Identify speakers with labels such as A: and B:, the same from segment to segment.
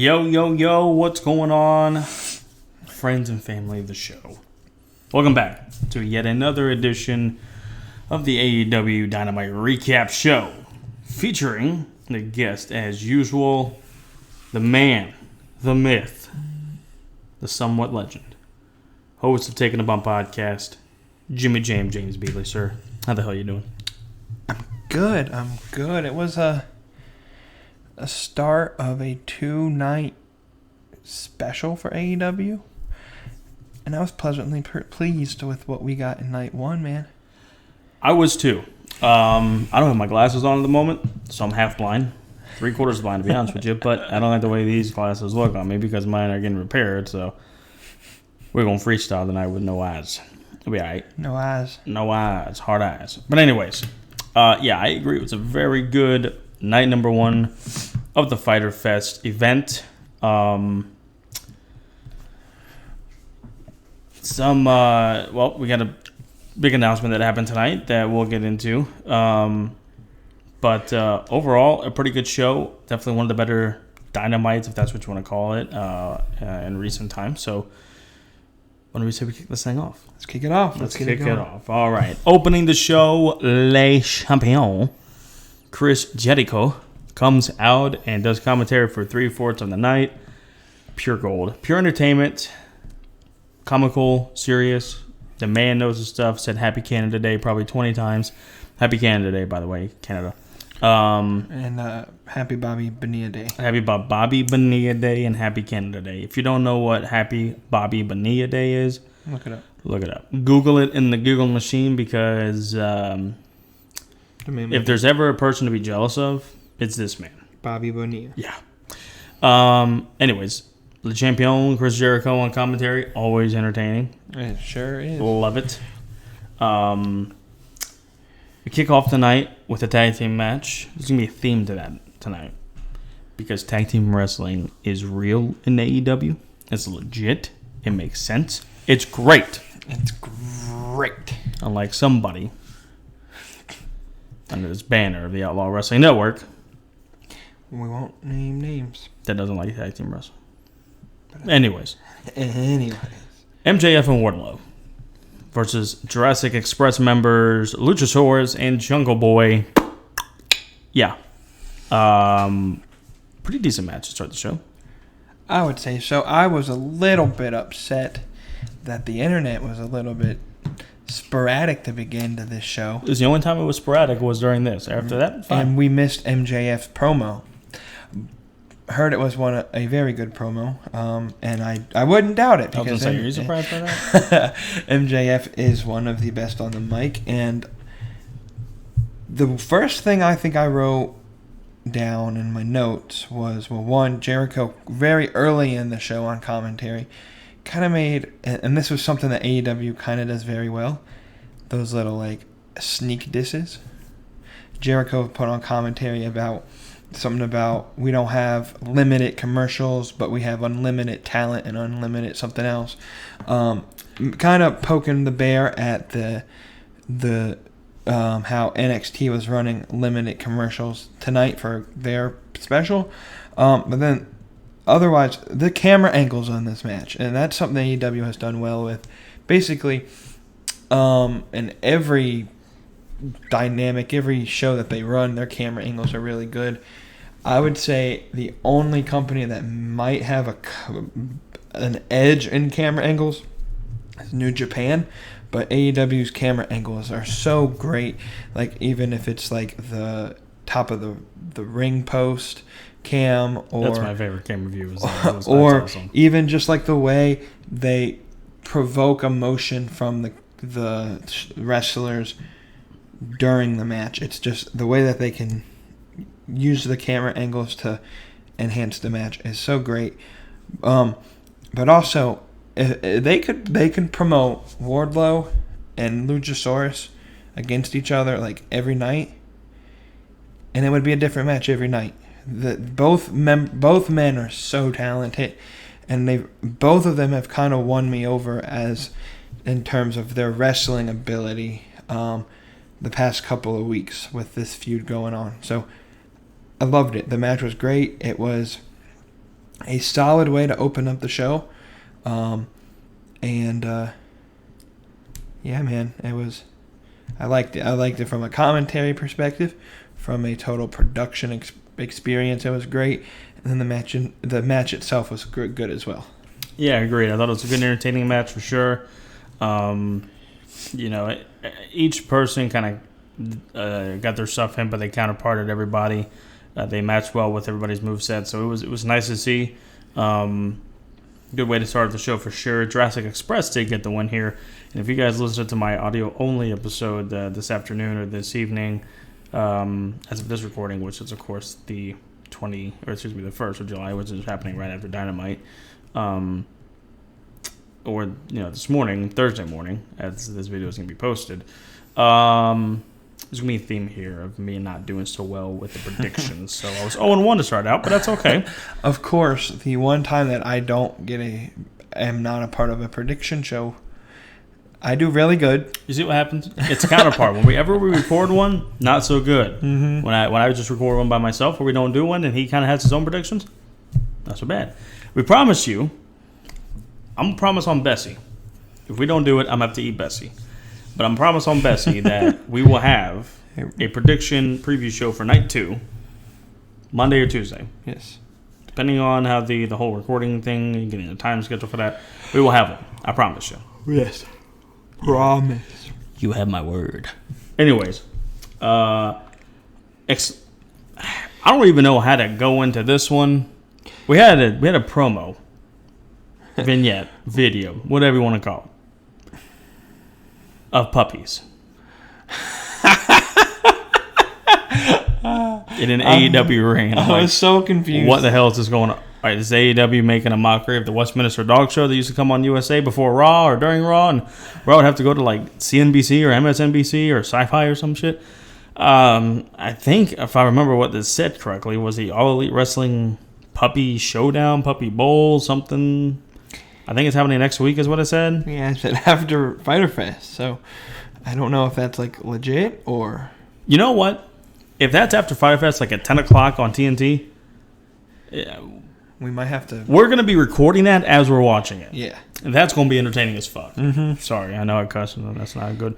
A: Yo, yo, yo, what's going on? Friends and family of the show. Welcome back to yet another edition of the AEW Dynamite Recap Show. Featuring the guest, as usual, the man, the myth, the somewhat legend, host of Taking a Bump podcast, Jimmy James Beasley, sir. How the hell you doing?
B: I'm good. It was a start of a 2-night special for AEW, and I was pleasantly pleased with what we got in night one, man.
A: I was too. I don't have my glasses on at the moment, so I'm half blind. 3/4 blind, to be honest with you, but I don't like the way these glasses look on me because mine are getting repaired, so we're going to freestyle tonight with no eyes. It'll be all right.
B: No eyes.
A: No eyes. Hard eyes. But anyways, yeah, I agree. It was a very good night number one of the Fighter Fest event. Well, we got a big announcement that happened tonight that we'll get into. But overall, a pretty good show. Definitely one of the better Dynamites, if that's what you want to call it, in recent times. So, when do we say we kick this thing off?
B: Let's kick it off.
A: Let's kick it off. All right. Opening the show, Le Champion, Chris Jericho, comes out and does commentary for 3/4 of the night. Pure gold. Pure entertainment. Comical, serious. The man knows his stuff. Said Happy Canada Day probably 20 times. Happy Canada Day, by the way, Canada.
B: And Happy Bobby Bonilla Day.
A: Happy Bobby Bonilla Day and Happy Canada Day. If you don't know what Happy Bobby Bonilla Day is,
B: look it up.
A: Look it up. Google it in the Google machine because if there's ever a person to be jealous of, it's this man.
B: Bobby Bonilla.
A: Yeah. Anyways, Le Champion, Chris Jericho on commentary, always entertaining.
B: It sure is.
A: Love it. We kick off tonight with a tag team match. There's going to be a theme to that tonight. Because tag team wrestling is real in AEW. It's legit. It makes sense. It's great.
B: It's great.
A: Unlike somebody under this banner of the Outlaw Wrestling Network.
B: We won't name names.
A: That doesn't like tag team wrestling. Anyways.
B: MJF
A: and Wardlow versus Jurassic Express members Luchasaurus and Jungle Boy. Yeah. Pretty decent match to start the show.
B: I would say so. I was a little bit upset that the internet was a little bit sporadic to begin to this show.
A: It was the only time it was sporadic was during this. After that, fine.
B: And we missed MJF's promo. Heard it was a very good promo, and I wouldn't doubt it.
A: I was going to say, are you surprised by that?
B: MJF is one of the best on the mic, and the first thing I think I wrote down in my notes was, well, one, Jericho very early in the show on commentary kind of made, and this was something that AEW kind of does very well, those little like sneak disses. Jericho put on commentary about something about we don't have limited commercials, but we have unlimited talent and unlimited something else. Kind of poking the bear at the how NXT was running limited commercials tonight for their special. But then otherwise, the camera angles on this match, and that's something AEW has done well with. Basically, in every dynamic, every show that they run, their camera angles are really good. I would say the only company that might have an edge in camera angles is New Japan, but AEW's camera angles are so great. Like even if it's like the top of the ring post cam, or
A: that's my favorite camera view.
B: Or
A: awesome.
B: Even just like the way they provoke emotion from the wrestlers during the match. It's just the way that they can use the camera angles to enhance the match is so great. But also, they can promote Wardlow and Luchasaurus against each other like every night, and it would be a different match every night. Both men are so talented, and both of them have kind of won me over as in terms of their wrestling ability. The past couple of weeks with this feud going on. So I loved it. The match was great. It was a solid way to open up the show. Yeah, man, it was. I liked it. I liked it from a commentary perspective, from a total production experience. It was great, and then the match itself was good as well.
A: Yeah, I agreed. I thought it was a good, entertaining match for sure. Each person kind of got their stuff in, but they counterparted everybody. They matched well with everybody's moveset, so it was nice to see. Good way to start the show for sure. Jurassic Express did get the win here. And if you guys listened to my audio-only episode this afternoon or this evening, as of this recording, which is, of course, the 1st of July, which is happening right after Dynamite, this morning, Thursday morning, as this video is going to be posted, there's going to be a theme here of me not doing so well with the predictions. So I was 0-1 to start out, but that's okay.
B: Of course, the one time that I am not a part of a prediction show, I do really good.
A: You see what happens? It's a counterpart. Whenever we record one, not so good.
B: Mm-hmm.
A: When I just record one by myself where we don't do one and he kind of has his own predictions, not so bad. We promise you, I'm going to promise on BtheC. If we don't do it, I'm going to have to eat BtheC. But I'm promise on BtheC that we will have a prediction preview show for night 2, Monday or Tuesday.
B: Yes.
A: Depending on how the whole recording thing, and getting a time schedule for that, we will have one. I promise you.
B: Yes. Promise.
A: You have my word. Anyways, I don't even know how to go into this one. We had a promo, vignette, video, whatever you want to call it, of puppies in an AEW ring.
B: I was so confused.
A: What the hell is this going on? All right, is AEW making a mockery of the Westminster Dog Show that used to come on USA before Raw or during Raw, and Raw would have to go to like CNBC or MSNBC or Sci-Fi or some shit? I think, if I remember what this said correctly, was the All Elite Wrestling Puppy Showdown, Puppy Bowl, something. I think it's happening next week is what it said.
B: Yeah, it said after FYTER Fest, so I don't know if that's like legit or...
A: You know what? If that's after FYTER Fest, like at 10 o'clock on TNT... Yeah,
B: we might have to...
A: We're going to be recording that as we're watching it.
B: Yeah.
A: And that's going to be entertaining as fuck.
B: Mm-hmm.
A: Sorry, I know I cussed. That's not good.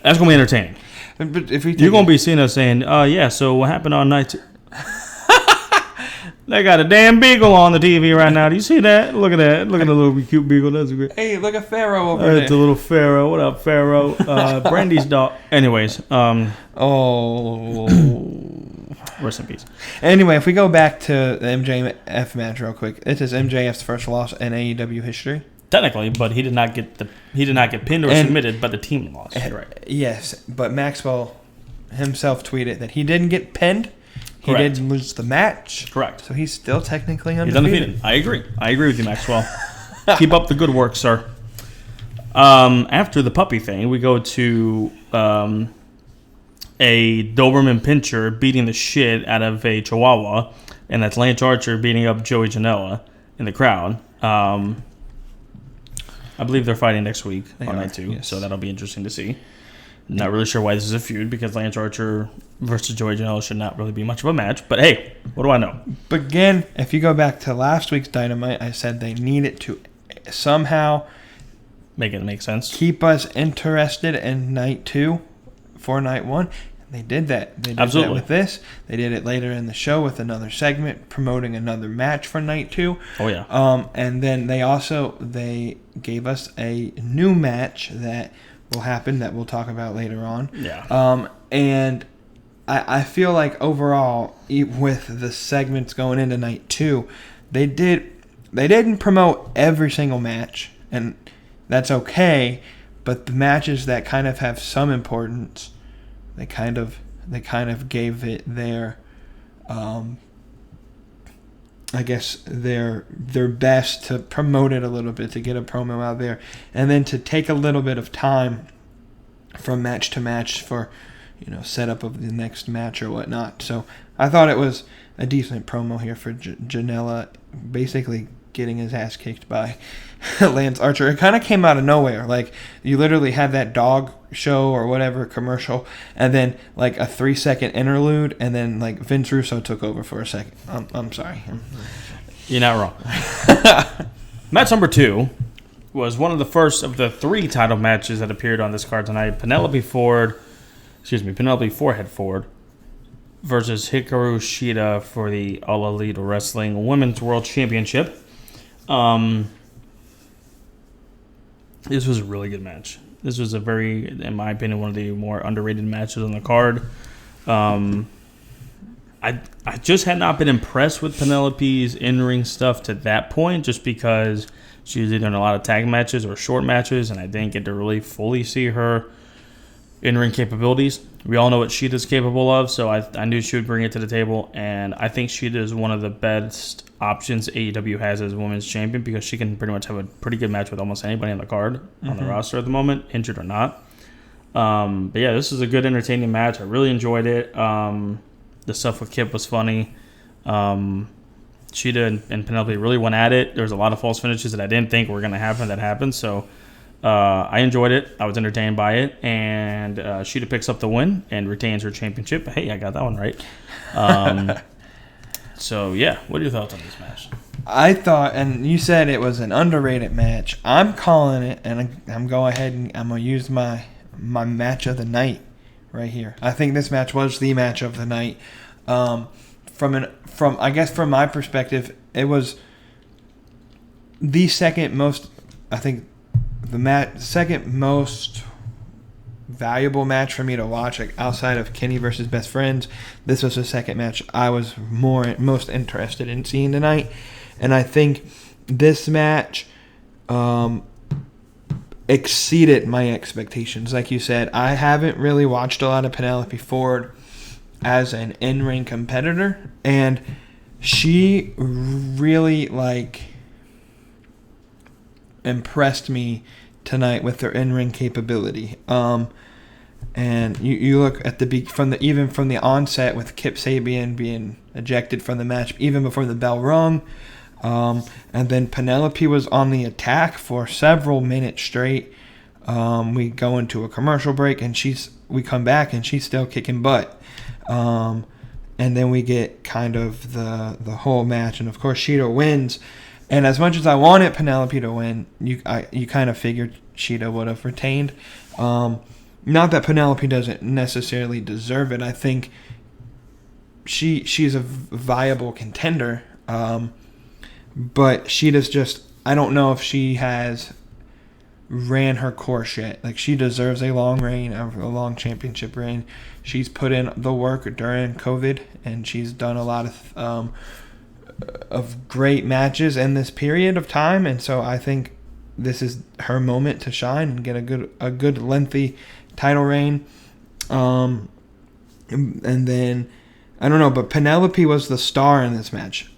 A: That's going to be entertaining.
B: But if we
A: You're going to be seeing us saying, yeah, so what happened on night 2? They got a damn beagle on the TV right now. Do you see that? Look at that. Look at the little cute beagle. That's great.
B: Hey, look at Pharaoh over there.
A: It's a little Pharaoh. What up, Pharaoh? Brandy's dog. Anyways. Rest in peace.
B: Anyway, if we go back to the MJF match real quick, this is MJF's first loss in AEW history.
A: Technically, but he did not get pinned or submitted, but the team lost. Right.
B: Yes, but Maxwell himself tweeted that he didn't get pinned. He
A: Correct.
B: didn't lose the match.
A: Correct.
B: So he's still technically undefeated.
A: He's undefeated. I agree. I agree with you, Maxwell. Keep up the good work, sir. After the puppy thing, we go to a Doberman Pinscher beating the shit out of a Chihuahua, and that's Lance Archer beating up Joey Janela in the crowd. I believe they're fighting next week on night 2, yes. So that'll be interesting to see. Not really sure why this is a feud, because Lance Archer versus Joey Janela should not really be much of a match. But hey, what do I know?
B: But again, if you go back to last week's Dynamite, I said they needed to somehow
A: make it make sense.
B: Keep us interested in night 2 for night 1. They did that. They did
A: Absolutely.
B: That with this. They did it later in the show with another segment promoting another match for night 2.
A: Oh yeah.
B: And then they gave us a new match that will happen that we'll talk about later on.
A: Yeah.
B: And I feel like overall, with the segments going into night 2, they didn't promote every single match, and that's okay. But the matches that kind of have some importance, they kind of gave it their, I guess their best to promote it a little bit, to get a promo out there, and then to take a little bit of time from match to match for, setup of the next match or whatnot. So I thought it was a decent promo here for Janela, basically getting his ass kicked by Lance Archer. It kind of came out of nowhere. Like, you literally had that dog show or whatever commercial, and then like a 3-second interlude, and then like Vince Russo took over for a second. I'm sorry.
A: You're not wrong. Match number 2 was one of the first of the 3 title matches that appeared on this card tonight. Penelope Forehead Ford versus Hikaru Shida for the All Elite Wrestling Women's World Championship. This was a really good match. This was in my opinion, one of the more underrated matches on the card. I just had not been impressed with Penelope's in-ring stuff to that point, just because she was either in a lot of tag matches or short matches, and I didn't get to really fully see her in-ring capabilities. We all know what Shida's capable of, so I knew she would bring it to the table, and I think Shida is one of the best options AEW has as women's champion, because she can pretty much have a pretty good match with almost anybody on the card, on the roster at the moment, injured or not. But yeah, this is a good, entertaining match. I really enjoyed it. The stuff with Kip was funny. Shida and Penelope really went at it. There was a lot of false finishes that I didn't think were going to happen that happened, so I enjoyed it. I was entertained by it, and Shida picks up the win and retains her championship. Hey, I got that one right. So, yeah, what are your thoughts on this match?
B: I thought, and you said it was an underrated match. I'm calling it, and I'm going ahead and I'm going to use my match of the night right here. I think this match was the match of the night. From my perspective, it was the second most, I think, second most valuable match for me to watch, like outside of Kenny versus Best Friends. This was the second match I was most interested in seeing tonight, and I think this match exceeded my expectations. Like you said, I haven't really watched a lot of Penelope Ford as an in-ring competitor, and she really impressed me tonight with her in-ring capability. And you look at from the onset with Kip Sabian being ejected from the match even before the bell rung, and then Penelope was on the attack for several minutes straight. We go into a commercial break and we come back and she's still kicking butt. And then we get kind of the whole match, and of course Shida wins. And as much as I wanted Penelope to win, you kind of figured Shida would have retained. Not that Penelope doesn't necessarily deserve it. I think she's a viable contender. But Shida's just, I don't know if she has ran her course yet. Like, she deserves a long reign, a long championship reign. She's put in the work during COVID, and she's done a lot of great matches in this period of time, and so I think this is her moment to shine and get a good lengthy title reign. And then I don't know, but Penelope was the star in this match.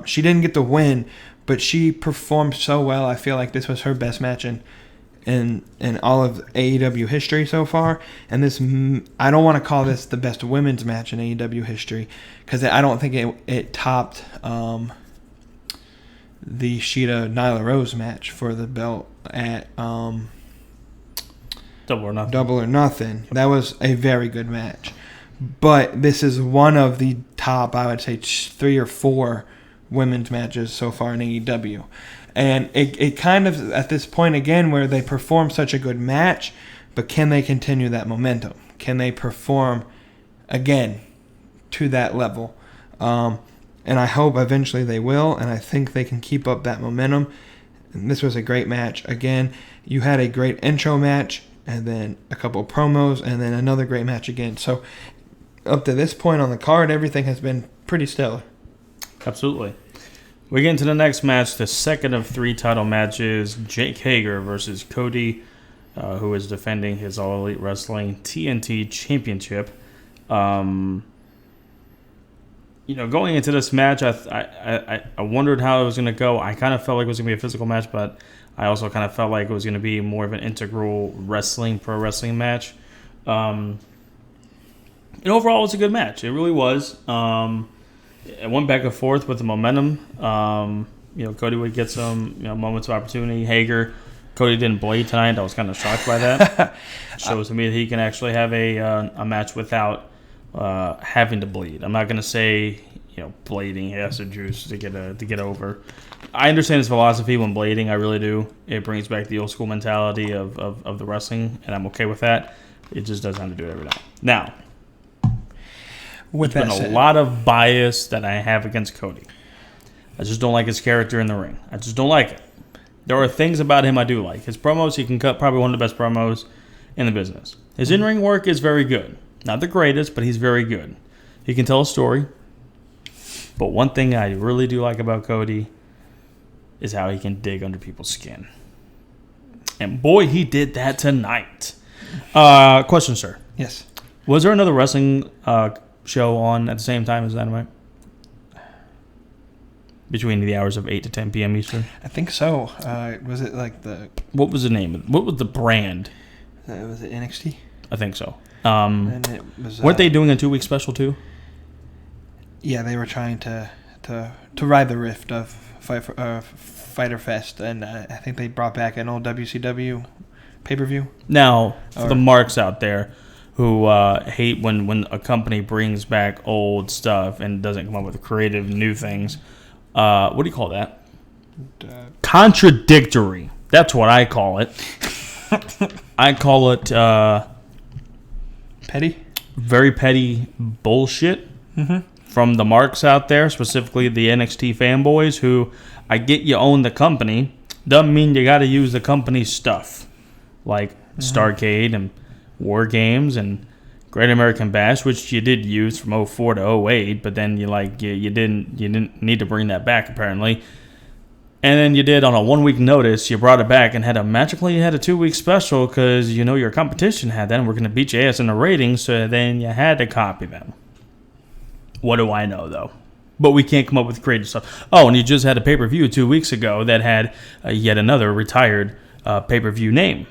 B: She didn't get the win, but she performed so well. I feel like this was her best match in all of AEW history so far. And this, I don't want to call this the best women's match in AEW history, because I don't think it topped the Shida Nyla Rose match for the belt at
A: Double or Nothing.
B: Double or Nothing. That was a very good match. But this is one of the top, I would say, 3 or 4 women's matches so far in AEW. And it kind of, at this point again, where they perform such a good match, but can they continue that momentum? Can they perform again to that level? And I hope eventually they will, and I think they can keep up that momentum. And this was a great match. Again, you had a great intro match, and then a couple promos, and then another great match again. So up to this point on the card, everything has been pretty stellar.
A: Absolutely. We get into the next match, the second of 3 title matches, Jake Hager versus Cody, who is defending his All Elite Wrestling TNT Championship. Going into this match, I wondered how it was going to go. I kind of felt like it was going to be a physical match, but I also kind of felt like it was going to be more of an integral pro wrestling match. And overall, it was a good match. It really was. It went back and forth with the momentum. Cody would get some moments of opportunity. Cody didn't bleed tonight. I was kind of shocked by that. Shows to me that he can actually have a match without having to bleed. I'm not going to say blading acid juice to get over. I understand his philosophy when blading. I really do. It brings back the old school mentality of the wrestling, and I'm okay with that. It just doesn't have to do it every night. Now,
B: With
A: there's
B: that
A: been
B: said,
A: a lot of bias that I have against Cody. I just don't like his character in the ring. I just don't like it. There are things about him I do like. His promos, he can cut probably one of the best promos in the business. His in-ring work is very good. Not the greatest, but he's very good. He can tell a story. But one thing I really do like about Cody is how he can dig under people's skin. And boy, he did that tonight. Question, sir.
B: yes.
A: Was there another wrestling show on at the same time as Dynamite? Between the hours of 8 to 10 p.m. Eastern?
B: I think so. Was it like the...
A: What was the name? What was the brand?
B: was it NXT?
A: I think so.
B: And it was,
A: Weren't they doing a 2-week special too?
B: Yeah, they were trying to ride the rift of Fighter Fest, and I think they brought back an old WCW pay-per-view.
A: Now, for the marks out there who hate when a company brings back old stuff and doesn't come up with creative new things, what do you call that? Contradictory. That's what I call it. I call it
B: Petty?
A: very petty bullshit from the marks out there, specifically the NXT fanboys who, I get you own the company, doesn't mean you got to use the company's stuff. Like Starrcade and War Games and Great American Bash, which you did use from 04 to 08, but then you didn't need to bring that back apparently. And then you did on a 1-week notice, you brought it back and had a 2-week special because your competition had that and we're going to beat your ass in the ratings, so then you had to copy them. What do I know though? But we can't come up with creative stuff. Oh, and you just had a pay-per-view 2 weeks ago that had yet another retired pay-per-view name.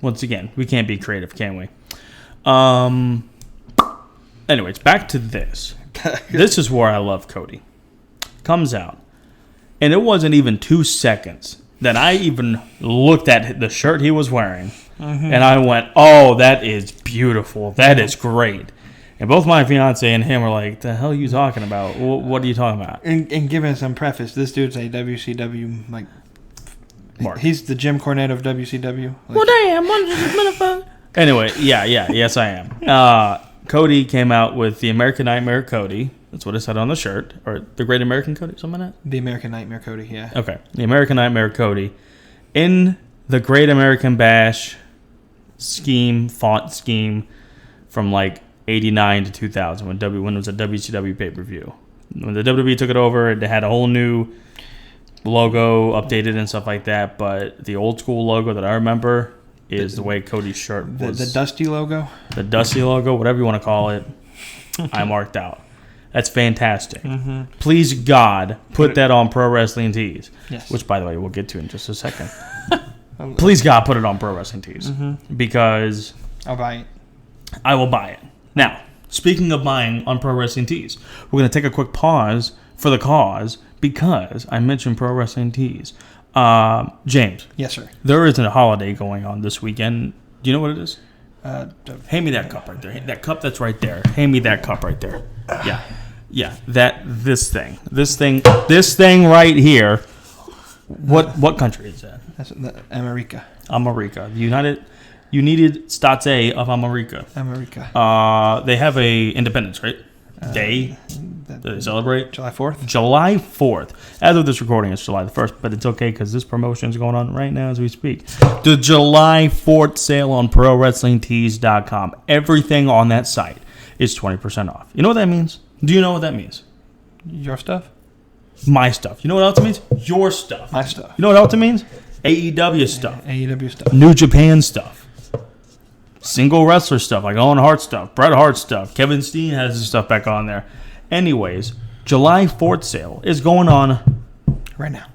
A: Once again, we can't be creative, can we? Anyways, back to this. This is where I love Cody. Comes out. And it wasn't even 2 seconds that I even looked at the shirt he was wearing. And I went, oh, that is beautiful. That is great. And both my fiance and him were like, the hell are you talking about? What are you talking about?
B: And giving some preface, this dude's a WCW,
A: Mark.
B: He's the Jim Cornette of WCW.
A: Well, damn. Anyway, yes, I am. Cody came out with the American Nightmare Cody. That's what it said on the shirt. Or the Great American Cody, something like that?
B: The American Nightmare Cody, yeah.
A: Okay. The American Nightmare Cody. In the Great American Bash font scheme from 89 to 2000 when it was a WCW pay-per-view. When the WWE took it over, it had a whole new logo updated and stuff like that, but the old school logo that I remember is the way Cody's shirt was.
B: The Dusty logo?
A: The Dusty logo, whatever you want to call it, I marked out. That's fantastic. Please, God, put that on Pro Wrestling Tees.
B: Yes.
A: Which, by the way, we'll get to in just a second. Please, God, put it on Pro Wrestling Tees. Because
B: I'll buy it.
A: I will buy it. Now, speaking of buying on Pro Wrestling Tees, we're going to take a quick pause for the cause because I mentioned Pro Wrestling Tees. James.
B: Yes, sir.
A: There is a holiday going on this weekend. Do you know what it is? Hand me that cup right there. That cup that's right there. Hand me that cup right there. Yeah. This thing right here. What country is that?
B: That's America.
A: America. United States of America.
B: America.
A: They have a Independence, right? Day that they celebrate.
B: July 4th?
A: July 4th. As of this recording, it's July the 1st, but it's okay because this promotion is going on right now as we speak. The July 4th sale on ProWrestlingTees.com. Everything on that site is 20% off. You know what that means? Do you know what that means?
B: Your stuff?
A: My stuff. You know what else it means? Your stuff.
B: My stuff.
A: You know what else it means? AEW stuff.
B: AEW stuff.
A: New Japan stuff. Single wrestler stuff, like Owen Hart stuff, Bret Hart stuff. Kevin Steen has his stuff back on there. Anyways, July 4th sale is going on
B: right now.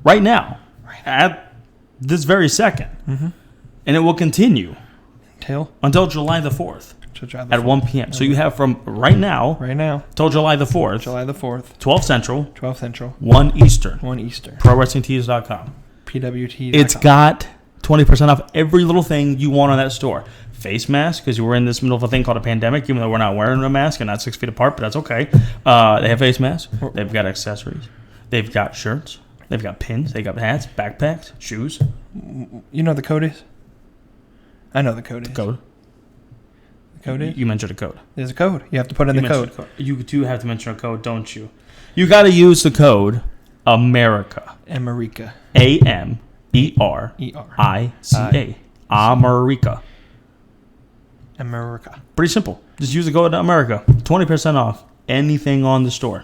A: Right now. At this very second. And it will continue until July the 4th at 1 p.m. So you have from right now till July the 4th. 12 Central.
B: 12 Central.
A: 1 Eastern.
B: Eastern.
A: ProWrestlingTees.com.
B: PWT.
A: It's got 20% off every little thing you want on that store. Face mask, because we're in this middle of a thing called a pandemic, even though we're not wearing a mask and not 6 feet apart, but that's okay. They have face masks. They've got accessories. They've got shirts. They've got pins. They've got hats, backpacks, shoes.
B: You know what the code is? I know the code is.
A: Code?
B: The code is?
A: You mentioned a code.
B: There's a code. You have to put in the code.
A: You do have to mention a code, don't you? You got to use the code America.
B: America.
A: AMERICA. America.
B: America.
A: Pretty simple. Just use the code America. 20% off anything on the store.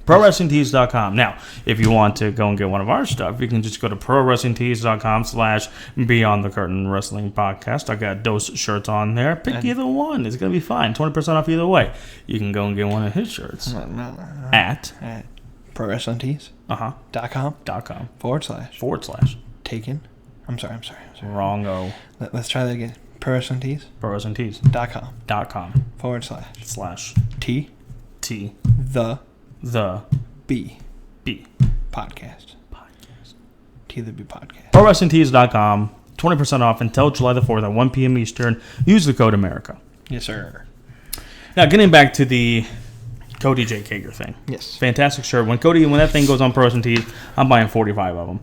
A: ProWrestlingTees.com. Now, if you want to go and get one of our stuff, you can just go to ProWrestlingTees.com/Beyond the Curtain Wrestling Podcast. I got those shirts on there. Pick either one. It's going to be fine. 20% off either way. You can go and get one of his shirts at
B: ProWrestlingTees.com
A: .com
B: / Takin. I'm sorry.
A: Wrong-o.
B: Let's try that again. ProWrestlingTees.
A: ProWrestlingTees.com
B: / T the B podcast. T the B podcast.
A: ProWrestlingTees.com. 20% off until July the 4th at 1 p.m. Eastern. Use the code America.
B: Yes, sir.
A: Now, getting back to the Cody J. Kager thing.
B: Yes.
A: Fantastic shirt. When that thing goes on Pro Wrestling Tees, I'm buying 45 of them.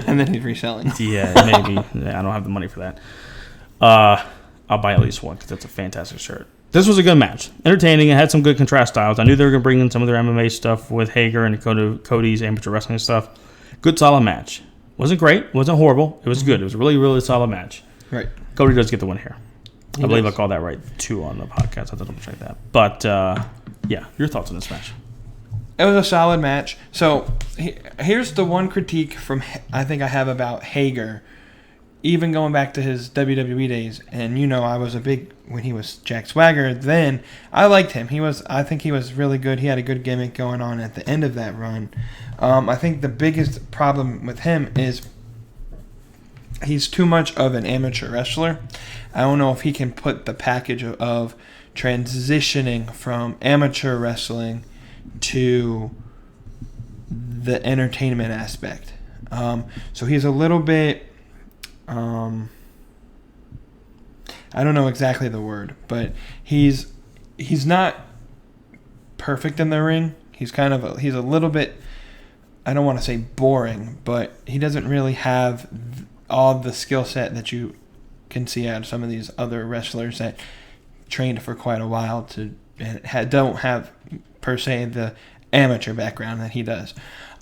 B: And then he's reselling.
A: Yeah, maybe. I don't have the money for that. I'll buy at least one because that's a fantastic shirt. This was a good match. Entertaining. It had some good contrast styles. I knew they were going to bring in some of their MMA stuff with Hager and Cody's amateur wrestling stuff. Good, solid match. Wasn't great. Wasn't horrible. It was good. It was a really, really solid match.
B: Right.
A: Cody does get the win here. I believe I called that right, too, on the podcast. I have to double check that. But, yeah, your thoughts on this match?
B: It was a solid match. So, here's the one critique I think I have about Hager, even going back to his WWE days. And, I was a big, when he was Jack Swagger, then I liked him. I think he was really good. He had a good gimmick going on at the end of that run. I think the biggest problem with him is he's too much of an amateur wrestler. I don't know if he can put the package of transitioning from amateur wrestling to the entertainment aspect. So he's a little bit, I don't know exactly the word, but he's not perfect in the ring. He's he's a little bit, I don't want to say boring, but he doesn't really have all the skill set that you can see out of some of these other wrestlers that trained for quite a while and don't have per se the amateur background that he does.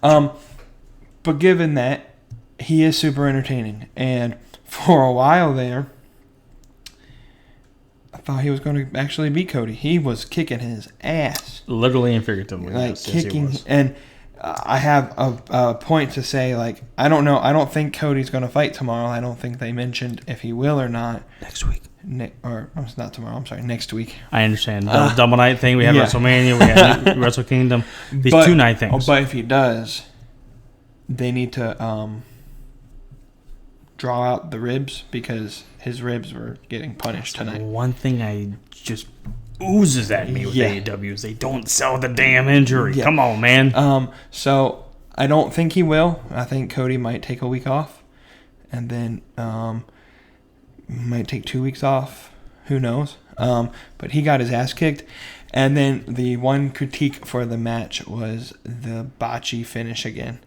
B: But given that, he is super entertaining, and for a while there, I thought he was going to actually beat Cody. He was kicking his ass,
A: literally and figuratively,
B: kicking. And I have a point to say, I don't know. I don't think Cody's going to fight tomorrow. I don't think they mentioned if he will or not.
A: Next week.
B: It's not tomorrow. I'm sorry, next week.
A: I understand. The double night thing. We have WrestleMania. We have Wrestle Kingdom. These 2 night things.
B: But if he does, they need to draw out the ribs because his ribs were getting punished tonight.
A: One thing I just oozes at me with AEW is they don't sell the damn injury. Yeah. Come on, man.
B: So I don't think he will. I think Cody might take a week off, and then might take 2 weeks off. Who knows? But he got his ass kicked. And then the one critique for the match was the botchy finish again.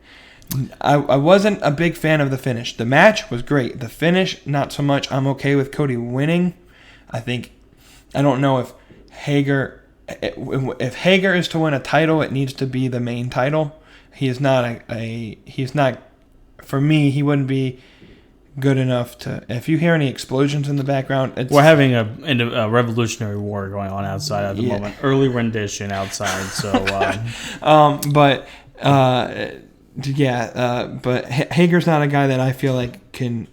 B: I wasn't a big fan of the finish. The match was great. The finish, not so much. I'm okay with Cody winning. I don't know if Hager is to win a title, it needs to be the main title. He is not for me, he wouldn't be good enough to. If you hear any explosions in the background,
A: we're having a revolutionary war going on outside at the moment. Early rendition outside. So,
B: but Hager's not a guy that I feel like can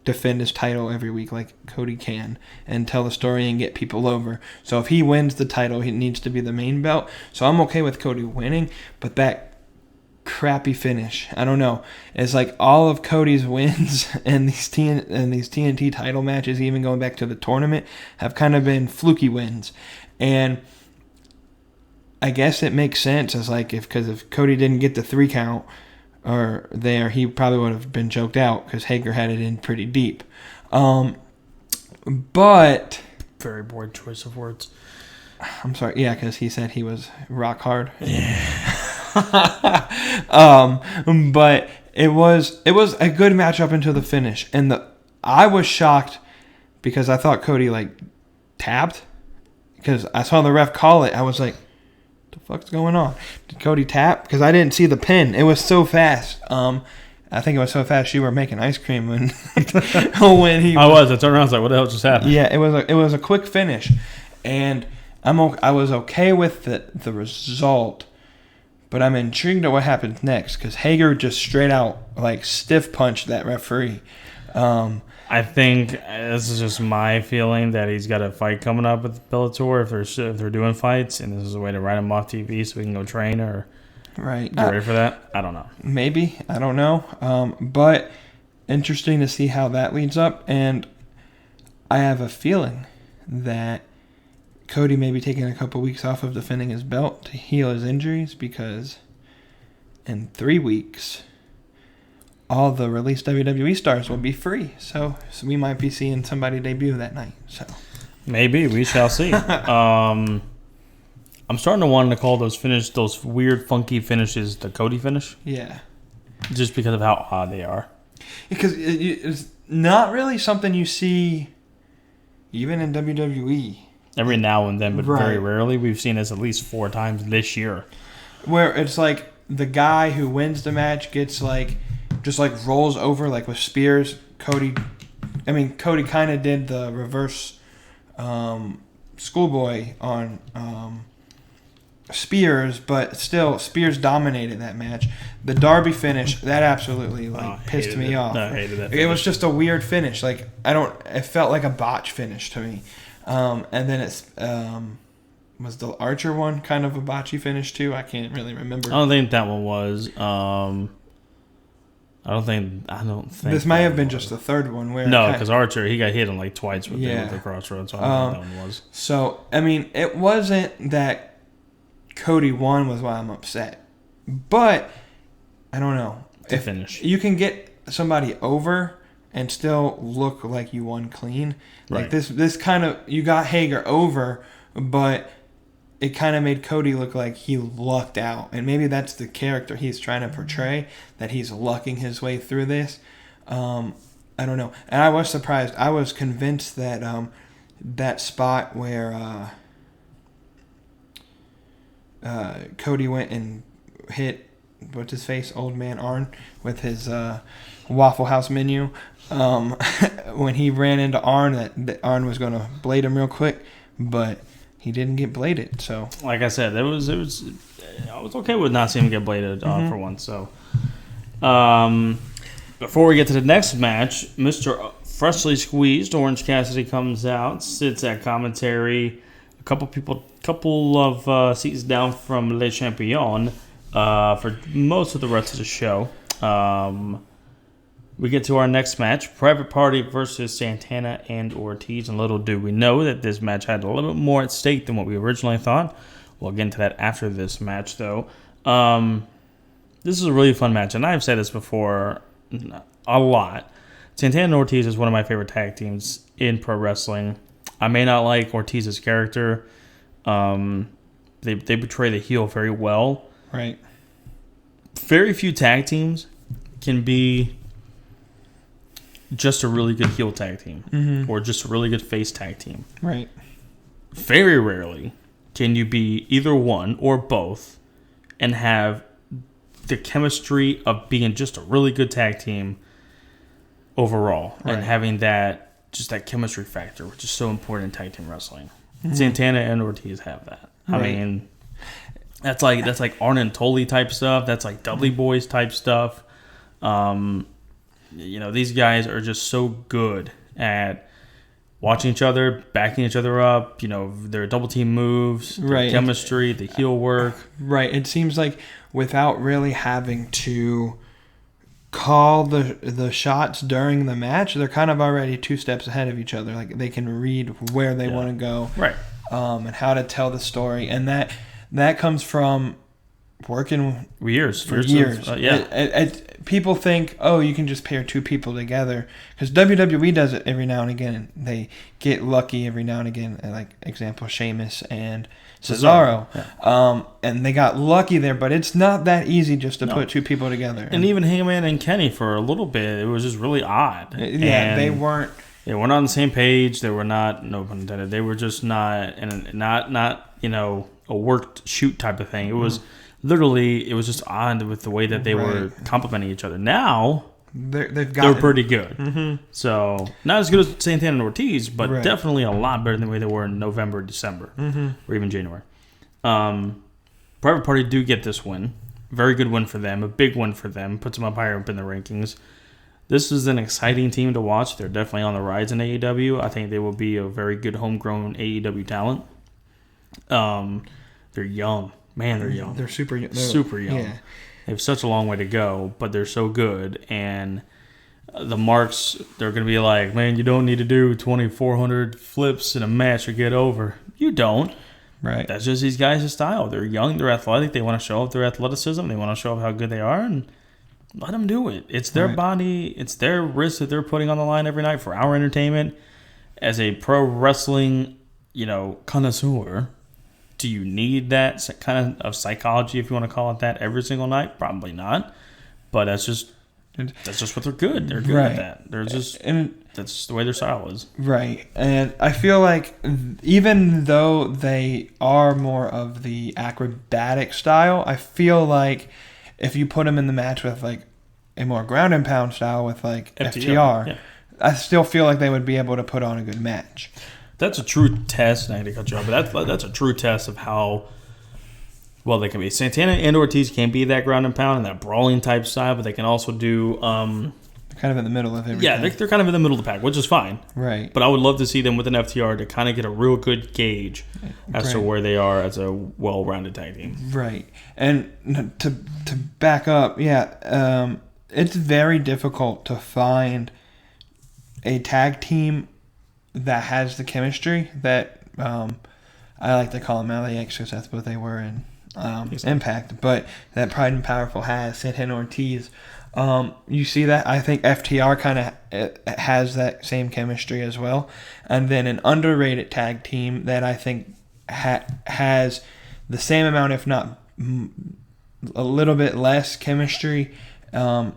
B: defend his title every week like Cody can and tell the story and get people over. So if he wins the title, he needs to be the main belt. So I'm okay with Cody winning, but that crappy finish, I don't know. It's like all of Cody's wins and these TNT title matches, even going back to the tournament, have kind of been fluky wins. And I guess it makes sense as because if Cody didn't get the 3 count, or there, he probably would have been choked out because Hager had it in pretty deep. But
A: very bored choice of words.
B: I'm sorry, yeah, because he said he was rock hard.
A: Yeah.
B: But it was a good match up until the finish, and I was shocked because I thought Cody tapped, because I saw the ref call it. I was like, "What the fuck's going on? Did Cody tap?" Because I didn't see the pin. It was so fast. I think it was so fast you were making ice cream when he.
A: I was. I turned around. I was like, "What the hell just happened?"
B: Yeah, it was a quick finish, and I was okay with the result, but I'm intrigued at what happens next because Hager just straight out stiff punched that referee.
A: I think this is just my feeling that he's got a fight coming up with Bellator if they're doing fights, and this is a way to write him off TV so we can go train or
B: right.
A: Get ready for that. I don't know.
B: Maybe, I don't know. But interesting to see how that leads up, and I have a feeling that Cody may be taking a couple weeks off of defending his belt to heal his injuries, because in 3 weeks, all the released WWE stars will be free. So we might be seeing somebody debut that night. So
A: maybe we shall see. I'm starting to want to call those weird, funky finishes the Cody finish.
B: Yeah,
A: just because of how odd they are.
B: Because it's not really something you see even in WWE.
A: Every now and then, but
B: right.
A: Very rarely. We've seen this at least 4 times this year.
B: Where it's the guy who wins the match gets just rolls over with Spears. Cody kind of did the reverse schoolboy on Spears, but still Spears dominated that match. The Darby finish, that absolutely pissed me off.
A: No, I hated that finish.
B: It was just a weird finish. It felt like a botch finish to me. And then it's was the Archer one kind of a botchy finish too? I can't really remember.
A: I don't think that one was. I don't think
B: this might have been just the third one where
A: because Archer he got hit on twice with the crossroads. So I don't know what that one was.
B: So it wasn't that Cody won was why I'm upset, but I don't know.
A: If finish,
B: you can get somebody over and still look like you won clean.
A: Right.
B: This kind of, you got Hager over, but it kind of made Cody look like he lucked out. And maybe that's the character he's trying to portray, that he's lucking his way through this. I don't know. And I was surprised. I was convinced that that spot where Cody went and hit, what's his face, Old Man Arn, with his Waffle House menu. When he ran into Arn, that Arn was going to blade him real quick, but he didn't get bladed. So,
A: like I said, I was okay with not seeing him get bladed for once. So, before we get to the next match, Mr. Freshly Squeezed Orange Cassidy comes out, sits at commentary, a couple of seats down from Le Champion for most of the rest of the show. We get to our next match, Private Party versus Santana and Ortiz. And little do we know that this match had a little bit more at stake than what we originally thought. We'll get into that after this match, though. This is a really fun match, and I've said this before a lot. Santana and Ortiz is one of my favorite tag teams in pro wrestling. I may not like Ortiz's character. They portray the heel very well.
B: Right.
A: Very few tag teams can be just a really good heel tag team or just a really good face tag team.
B: Right.
A: Very rarely can you be either one or both and have the chemistry of being just a really good tag team overall and having that chemistry factor, which is so important in tag team wrestling. Santana and Ortiz have that. I mean, that's like Arn and Tully type stuff. That's like Dudley Boys type stuff. These guys are just so good at watching each other, backing each other up, their double team moves, their chemistry, the heel work.
B: Right. It seems like without really having to call the shots during the match, they're kind of already 2 steps ahead of each other. They can read where they want to go.
A: Right.
B: And how to tell the story. And that comes from working
A: years.
B: For years.
A: Yeah.
B: People think, oh, you can just pair two people together. Because WWE does it every now and again. They get lucky every now and again. Like, example, Sheamus and Cesaro.
A: Yeah.
B: And they got lucky there, but it's not that easy just to put two people together.
A: And even Hangman and Kenny for a little bit, it was just really odd.
B: Yeah, they weren't.
A: They were not on the same page. They were not, no pun intended, they were just not, a worked shoot type of thing. It was literally, it was just odd with the way that they were complimenting each other. Now, they're pretty good.
B: Mm-hmm.
A: So, not as good as Santana and Ortiz, but definitely a lot better than the way they were in November, December, or even January. Private Party do get this win. Very good win for them. A big win for them. Puts them up higher up in the rankings. This is an exciting team to watch. They're definitely on the rise in AEW. I think they will be a very good homegrown AEW talent. They're young. Man, they're young.
B: They're super young.
A: Super young.
B: Yeah.
A: They have such a long way to go, but they're so good. And the marks, they're going to be like, man, you don't need to do 2,400 flips in a match to get over. You don't.
B: Right.
A: That's just these guys' style. They're young. They're athletic. They want to show off their athleticism. They want to show off how good they are. And let them do it. It's their body. It's their wrist that they're putting on the line every night for our entertainment. As a pro wrestling, connoisseur, do you need that kind of psychology, if you want to call it that, every single night? Probably not. But that's just what they're good. They're good at that. They're just that's the way their style is.
B: Right. And I feel like even though they are more of the acrobatic style, I feel like if you put them in the match with like a more ground and pound style with like FTR, I still feel like they would be able to put on a good match.
A: That's a true test. I hate to cut you off, but that's a true test of how well they can be. Santana and Ortiz can be that ground and pound and that brawling type style, but they can also do
B: kind of in the middle of everything.
A: Yeah, they're kind of in the middle of the pack, which is fine.
B: Right.
A: But I would love to see them with an FTR to kind of get a real good gauge as to where they are as a well-rounded tag team.
B: Right. And to back up, it's very difficult to find a tag team that has the chemistry that I like to call them LAX because that's what they were in Impact. But that Pride and Powerful has, Santana Ortiz. You see that? I think FTR kind of has that same chemistry as well. And then an underrated tag team that I think has the same amount, if not a little bit less chemistry in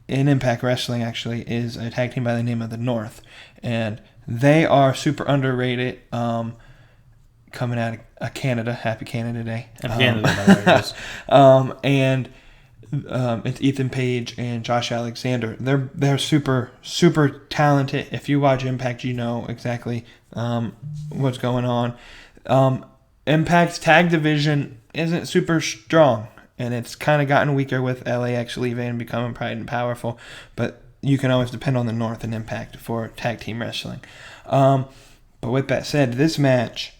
B: Impact Wrestling, actually, is a tag team by the name of the North. And they are super underrated coming out of Canada. Happy Canada Day.
A: Happy Canada Day, by the way.
B: And it's Ethan Page and Josh Alexander. They're super, super talented. If you watch Impact, you know exactly what's going on. Impact's tag division isn't super strong, and it's kind of gotten weaker with LAX leaving and becoming Pride and Powerful, but you can always depend on the North and Impact for tag team wrestling. But with that said, this match,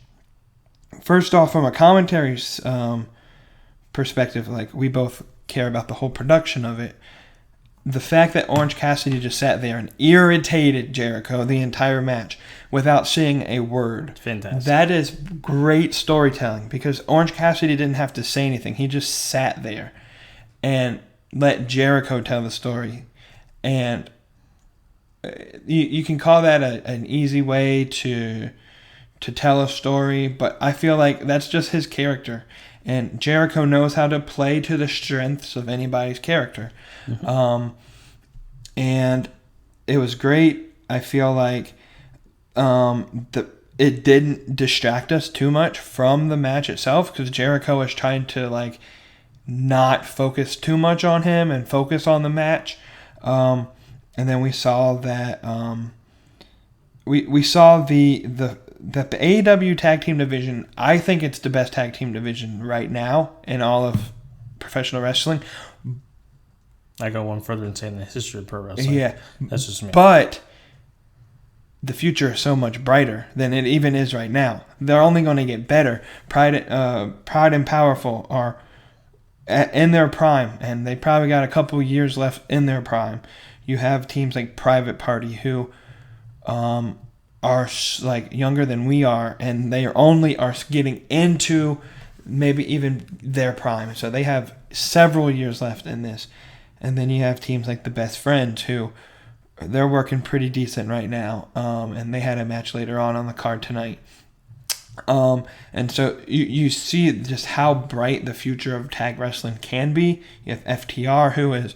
B: first off, from a commentary perspective, like we both care about the whole production of it. The fact that Orange Cassidy just sat there and irritated Jericho the entire match without saying a word.
A: Fantastic.
B: That is great storytelling because Orange Cassidy didn't have to say anything. He just sat there and let Jericho tell the story. And you can call that an easy way to tell a story, but I feel like that's just his character. And Jericho knows how to play to the strengths of anybody's character. Mm-hmm. And it was great. I feel like it didn't distract us too much from the match itself because Jericho was trying to not focus too much on him and focus on the match. And then we saw that we saw that the AEW tag team division, I think it's the best tag team division right now in all of professional wrestling.
A: I go one further and say in the history of pro wrestling.
B: Yeah.
A: That's just me.
B: But the future is so much brighter than it even is right now. They're only going to get better. Pride and Powerful are in their prime, and they probably got a couple years left in their prime. You have teams like Private Party who are younger than we are, and they are getting into maybe even their prime. So they have several years left in this. And then you have teams like the Best Friends who they're working pretty decent right now. And they had a match later on the card tonight. And so you see just how bright the future of tag wrestling can be. You have FTR, who is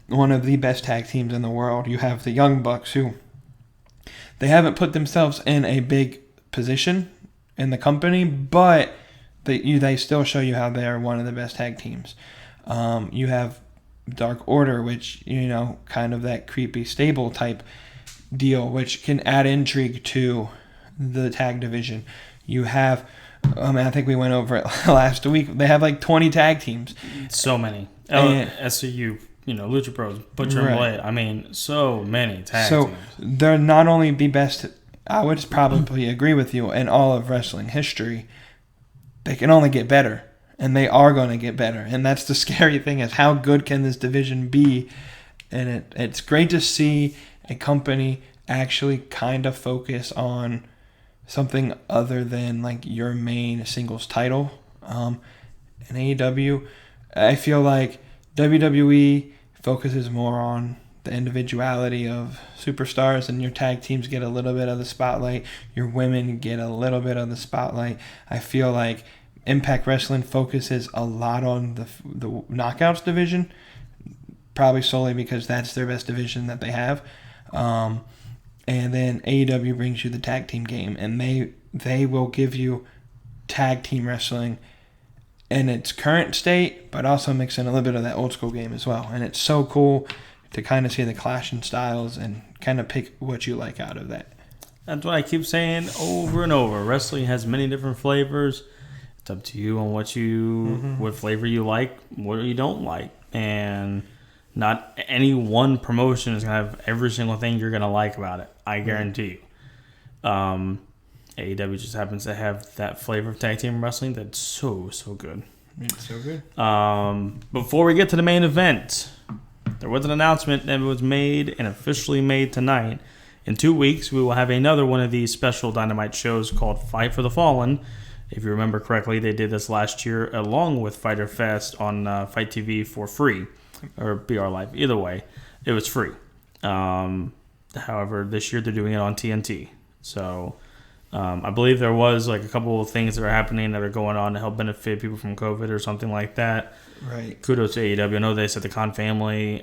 B: one of the best tag teams in the world. You have the Young Bucks, who they haven't put themselves in a big position in the company, but they still show you how they are one of the best tag teams. You have Dark Order, which, kind of that creepy stable type deal, which can add intrigue to the tag division. You have, I think we went over it last week. They have like 20 tag teams.
A: So many. SCU, Lucha Bros, Butcher and Blade. I mean, so many tag teams. So
B: they're not only the best, I would probably agree with you, in all of wrestling history, they can only get better. And they are going to get better. And that's the scary thing, is how good can this division be? And it's great to see a company actually kind of focus on something other than like your main singles title. In AEW, I feel like WWE focuses more on the individuality of superstars, and your tag teams get a little bit of the spotlight. Your women get a little bit of the spotlight. I feel like Impact Wrestling focuses a lot on the Knockouts division, probably solely because that's their best division that they have. And then AEW brings you the tag team game, and they will give you tag team wrestling in its current state, but also mix in a little bit of that old school game as well. And it's so cool to kind of see the clash in styles and kind of pick what you like out of that.
A: That's what I keep saying over and over. Wrestling has many different flavors. It's up to you on what flavor you like, what you don't like. And not any one promotion is going to have every single thing you're going to like about it. I guarantee you. AEW just happens to have that flavor of tag team wrestling that's so, so good.
B: It's so good.
A: Before we get to the main event, there was an announcement that was made and officially made tonight. In 2 weeks, we will have another one of these special Dynamite shows called Fight for the Fallen. If you remember correctly, they did this last year along with Fighter Fest on Fight TV for free, or BR Live. Either way, it was free. However, this year they're doing it on TNT. So I believe there was like a couple of things that are happening that are going on to help benefit people from COVID or something like that.
B: Right.
A: Kudos to AEW. I know they said the Khan family.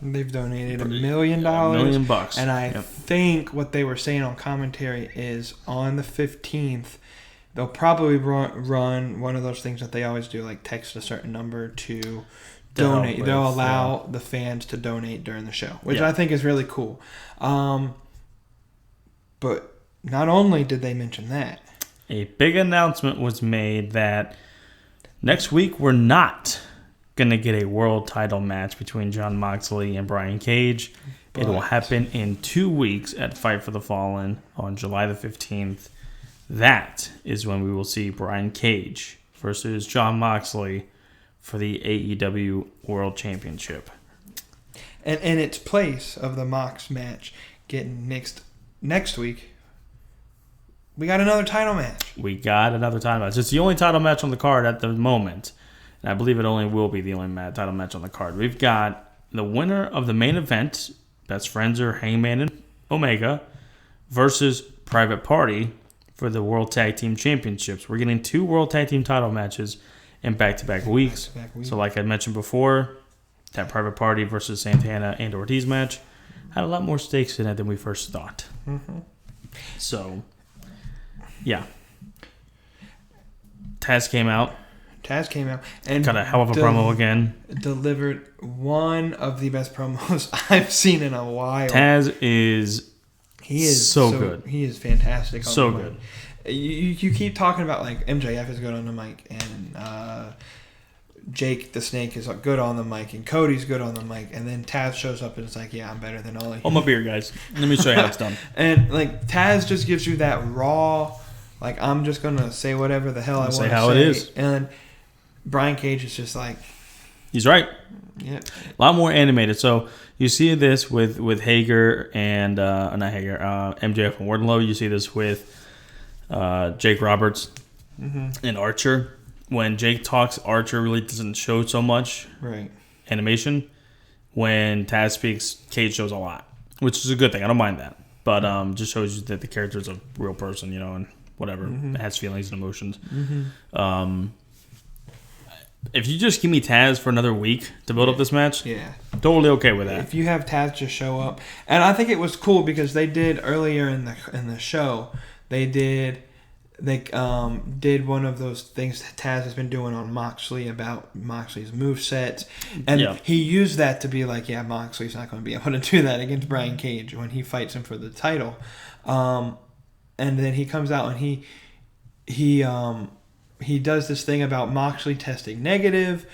B: They've donated $1 million.
A: $1 million.
B: And I think what they were saying on commentary is on the 15th, they'll probably run one of those things that they always do, like text a certain number to donate. They'll allow the fans to donate during the show, which I think is really cool. But not only did they mention that,
A: a big announcement was made that next week we're not going to get a world title match between Jon Moxley and Brian Cage. It will happen in 2 weeks at Fight for the Fallen on July the 15th. That is when we will see Brian Cage versus Jon Moxley for the AEW World Championship.
B: And in its place of the Mox match getting next week, we got another title match. It's the only title match on the card at the moment. And I believe it only will be the only title match on the card. We've got the winner of the main event, Best Friends or Hangman and Omega, versus Private Party for the World Tag Team Championships. We're getting 2 World Tag Team title matches in back-to-back weeks. So like I mentioned before, that Private Party versus Santana and Ortiz match had a lot more stakes in it than we first thought. Mm-hmm.
A: So, yeah. Taz came out
B: and
A: got a hell of a promo again.
B: Delivered one of the best promos I've seen in a while.
A: Taz is so good.
B: He is fantastic.
A: So good.
B: You keep talking about like MJF is good on the mic, and Jake the Snake is good on the mic, and Cody's good on the mic, and then Taz shows up and it's like, yeah, I'm better than all of you.
A: Hold my beer, guys. Let me show you how it's done.
B: And like Taz just gives you that raw, like I'm just gonna say whatever the hell I want to say.
A: How it is.
B: And Brian Cage is just like,
A: he's right.
B: Yeah,
A: a lot more animated. So you see this with Hager and not Hager, MJF and Wardlow. You see this with Jake Roberts and Archer. When Jake talks, Archer really doesn't show so much animation. When Taz speaks, Cage shows a lot, which is a good thing. I don't mind that. But just shows you that the character is a real person, and whatever. Has feelings and emotions. If you just give me Taz for another week to build up this match, totally okay with that.
B: If you have Taz just show up, and I think it was cool because they did earlier in the show, they did one of those things that Taz has been doing on Moxley about Moxley's movesets, and he used that to be like, Moxley's not going to be able to do that against Brian Cage when he fights him for the title, and then he comes out and he does this thing about Moxley testing negative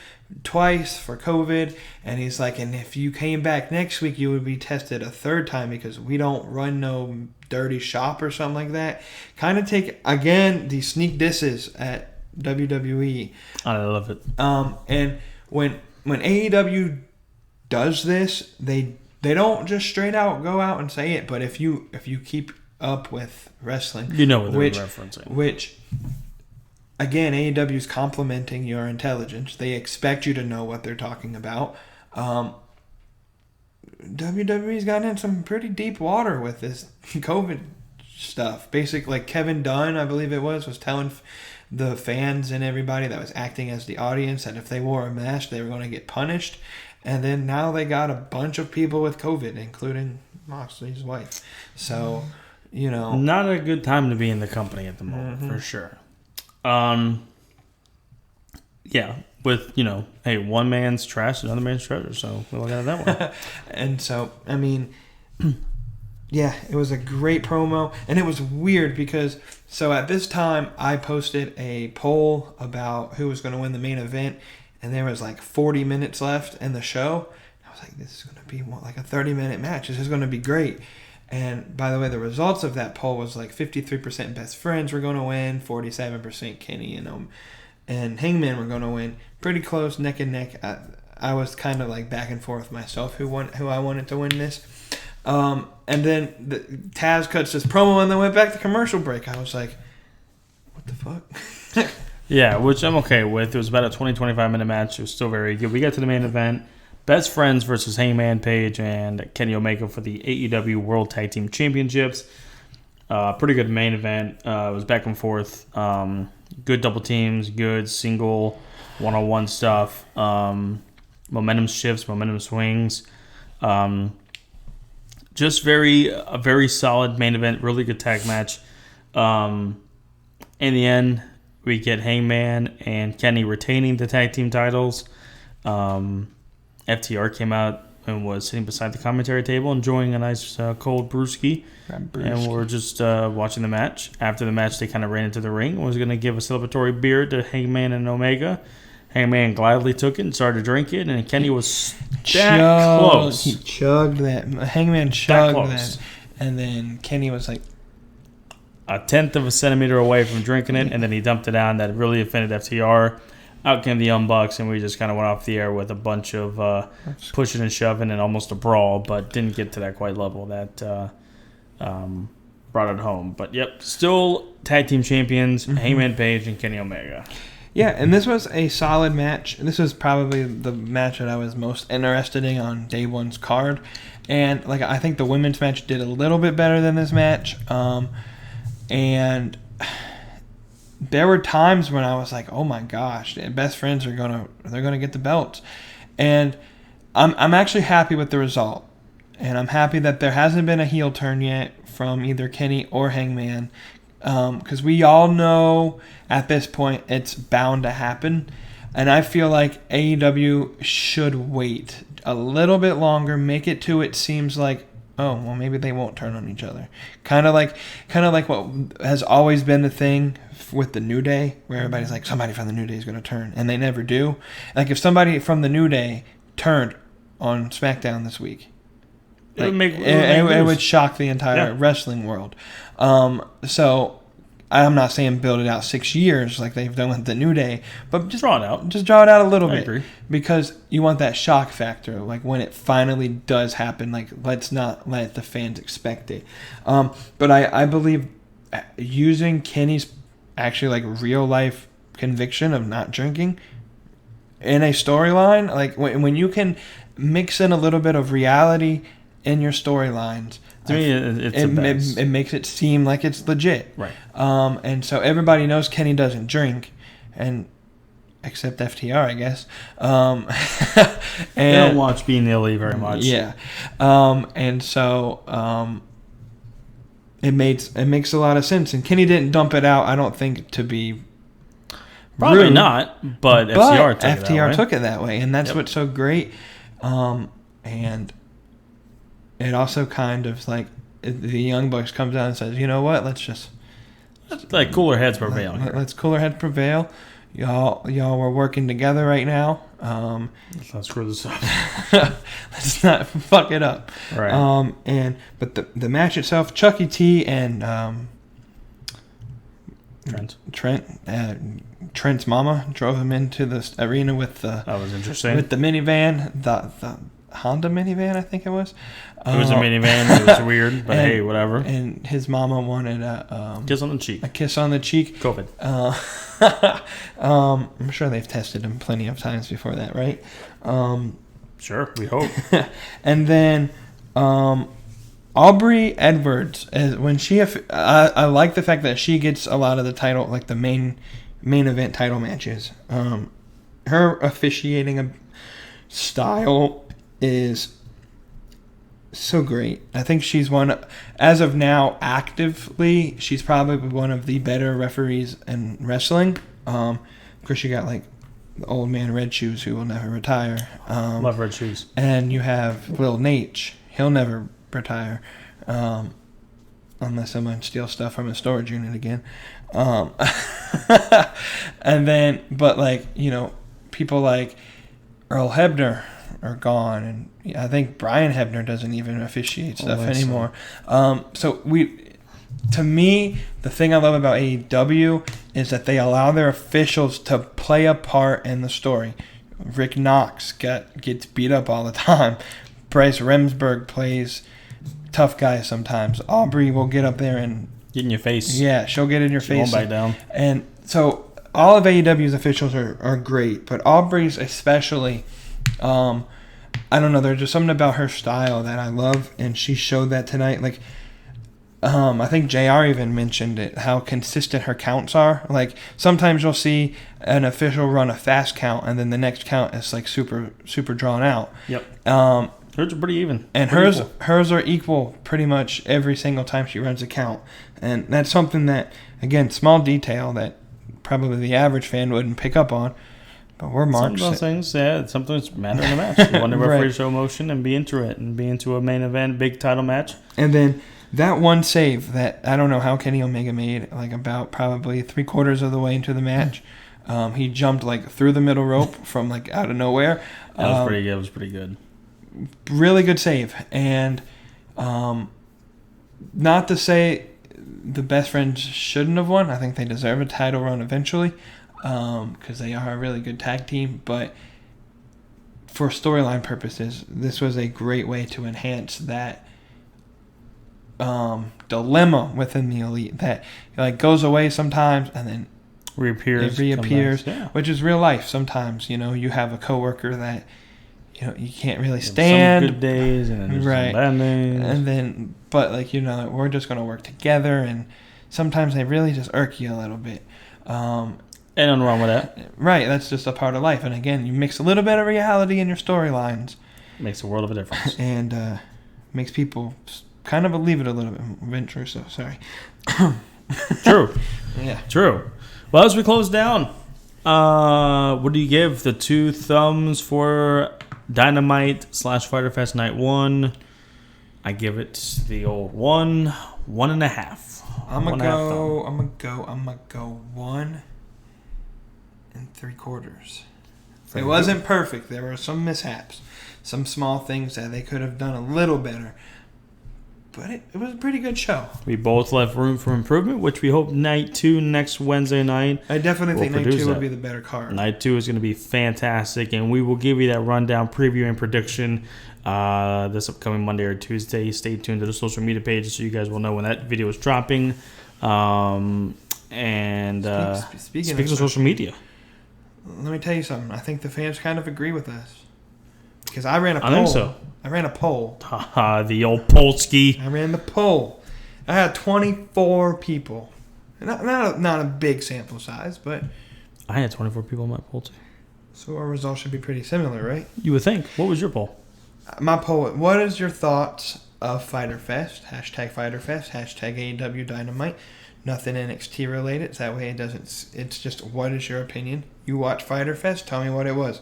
B: twice for COVID, and he's like, and if you came back next week, you would be tested a third time because we don't run no dirty shop or something like that. Kind of take, again, these sneak disses at WWE.
A: I love it.
B: And when AEW does this, they don't just straight out go out and say it, but if you keep up with wrestling,
A: you know what they're referencing.
B: Which, again, AEW is complimenting your intelligence. They expect you to know what they're talking about. WWE's gotten in some pretty deep water with this COVID stuff. Basically, like Kevin Dunn, I believe it was telling the fans and everybody that was acting as the audience that if they wore a mask, they were going to get punished. And then now they got a bunch of people with COVID, including Moxley's wife. So,
A: not a good time to be in the company at the moment, for sure. With, hey, one man's trash, another man's treasure. So we'll look at it that way.
B: And so, I mean, it was a great promo. And it was weird because, so at this time, I posted a poll about who was going to win the main event. And there was like 40 minutes left in the show. I was like, this is going to be like a 30-minute match. This is going to be great. And by the way, the results of that poll was like 53% Best Friends were going to win, 47% Kenny and Hangman were going to win. Pretty close, neck and neck. I was kind of like back and forth myself who I wanted to win this. And then Taz cuts this promo and then went back to commercial break. I was like, what the fuck?
A: Yeah, which I'm okay with. It was about a 20-25 minute match. It was still very good. We got to the main event. Best Friends versus Hangman Page and Kenny Omega for the AEW World Tag Team Championships. Pretty good main event. It was back and forth. Good double teams, good single one-on-one stuff. Momentum shifts, momentum swings. Just a very solid main event. Really good tag match. In the end, we get Hangman and Kenny retaining the tag team titles. FTR came out and was sitting beside the commentary table enjoying a nice cold brewski. And we're just watching the match. After the match, they kind of ran into the ring and was going to give a celebratory beer to Hangman and Omega. Hangman gladly took it and started to drink it, and Kenny was that close.
B: He chugged that. Hangman chugged that. And then Kenny was like
A: a tenth of a centimeter away from drinking it, and then he dumped it down. That really offended FTR. Out came the Young Bucks, and we just kind of went off the air with a bunch of pushing and shoving and almost a brawl, but didn't get to that quite level that brought it home. But, still tag team champions, Hangman Page and Kenny Omega.
B: Yeah, and this was a solid match. This was probably the match that I was most interested in on day one's card. And I think the women's match did a little bit better than this match. And there were times when I was like, "Oh my gosh, Best Friends they're gonna get the belts," and I'm actually happy with the result, and I'm happy that there hasn't been a heel turn yet from either Kenny or Hangman, because we all know at this point it's bound to happen, and I feel like AEW should wait a little bit longer, make it to it seems like, oh, well, maybe they won't turn on each other. Kind of like what has always been the thing with the New Day, where everybody's like, somebody from the New Day is going to turn, and they never do. Like, if somebody from the New Day turned on SmackDown this week, it would shock the entire wrestling world. So I'm not saying build it out 6 years like they've done with the New Day, but just draw it out. Just draw it out a little bit. Agree. Because you want that shock factor. Like when it finally does happen, like let's not let the fans expect it. But I believe using Kenny's actually like real life conviction of not drinking in a storyline. Like when you can mix in a little bit of reality in your storylines,
A: to me,
B: it makes it seem like it's legit.
A: Right.
B: And so everybody knows Kenny doesn't drink, and except FTR, I guess. And
A: they don't watch Being Illy very much.
B: Yeah. And so it makes a lot of sense. And Kenny didn't dump it out, I don't think, to be
A: probably
B: rude,
A: not, but FTR
B: took it that way, and that's what's so great. And it also kind of like the Young Bucks comes out and says, you know what, let's
A: like cooler heads prevail.
B: Let's cooler heads prevail. Y'all were working together right now.
A: Let's not screw this up.
B: Let's not fuck it up.
A: Right.
B: But the match itself, Chucky T and Trent's mama drove him into the arena with
A: that was interesting.
B: With the minivan, the Honda minivan, I think it was.
A: It was a minivan. It was weird, but hey, whatever.
B: And his mama wanted a
A: kiss on the cheek.
B: A kiss on the cheek.
A: COVID.
B: I'm sure they've tested him plenty of times before that, right?
A: Sure, we hope.
B: And then Aubrey Edwards, when she, I like the fact that she gets a lot of the title, like the main event title matches. Her officiating style is so great. I think she's as of now, actively, she's probably one of the better referees in wrestling. Of course, you got like the old man Red Shoes who will never retire.
A: Love Red Shoes. And
B: you have Lil Nate. He'll never retire. Unless someone steals stuff from a storage unit again. And then, but like, you know, people like Earl Hebner are gone, and I think Brian Hebner doesn't even officiate stuff anymore. So to me, the thing I love about AEW is that they allow their officials to play a part in the story. Rick Knox gets beat up all the time. Bryce Remsburg plays tough guy sometimes. Aubrey will get up there and
A: get in your face.
B: Yeah, she'll get in your face.
A: Won't back down.
B: And so all of AEW's officials are great, but Aubrey's especially. I don't know. There's just something about her style that I love, and she showed that tonight. Like, I think JR even mentioned it, how consistent her counts are. Like, sometimes you'll see an official run a fast count, and then the next count is like super, super drawn out.
A: Yep. Hers are pretty even.
B: And hers are equal pretty much every single time she runs a count. And that's something that, again, small detail that probably the average fan wouldn't pick up on. But we're marks.
A: Some of those things, yeah, it's something that's matter in the match. You want to referee show motion and be into it, and be into a main event, big title match.
B: And then that one save that I don't know how Kenny Omega made, like about probably 3/4 of the way into the match. He jumped like through the middle rope from like out of nowhere.
A: That was pretty good. It was pretty good.
B: Really good save. And not to say the Best Friends shouldn't have won. I think they deserve a title run eventually. Because they are a really good tag team, but for storyline purposes, this was a great way to enhance that dilemma within the Elite that like goes away sometimes and then reappears, which is real life. Sometimes, you know, you have a coworker that you know you can't really stand.
A: Some good days and then there's some bad days,
B: and then but like you know we're just gonna work together, and sometimes they really just irk you a little bit.
A: Ain't nothing wrong with that.
B: Right, that's just a part of life. And again, you mix a little bit of reality in your storylines.
A: Makes a world of a difference.
B: And makes people kind of believe it a little bit. Venture, so sorry.
A: True.
B: Yeah.
A: True. Well, as we close down, what do you give the 2 thumbs for Dynamite / Fyter Fest Night 1? I give it the old 1.5.
B: I'm gonna go 1 3/4. It wasn't perfect. There were some mishaps, some small things that they could have done a little better. But it was a pretty good show.
A: We both left room for improvement, which we hope Night 2 next Wednesday night.
B: I definitely think Night 2 will be the better card.
A: Night 2 is going to be fantastic, and we will give you that rundown, preview, and prediction this upcoming Monday or Tuesday. Stay tuned to the social media pages so you guys will know when that video is dropping. And
B: Speaking
A: of social media.
B: Let me tell you something. I think the fans kind of agree with us. Because I ran a poll.
A: I think so.
B: I ran a poll.
A: The old Polsky.
B: I ran the poll. I had 24 people. Not a big sample size, but...
A: I had 24 people in my poll, too.
B: So our results should be pretty similar, right?
A: You would think. What was your poll?
B: My poll, what is your thoughts of Fighter Fest? Hashtag Fighter Fest. Hashtag AEW Dynamite. Nothing NXT related. That way it's just what is your opinion? You watch Fighter Fest? Tell me what it was.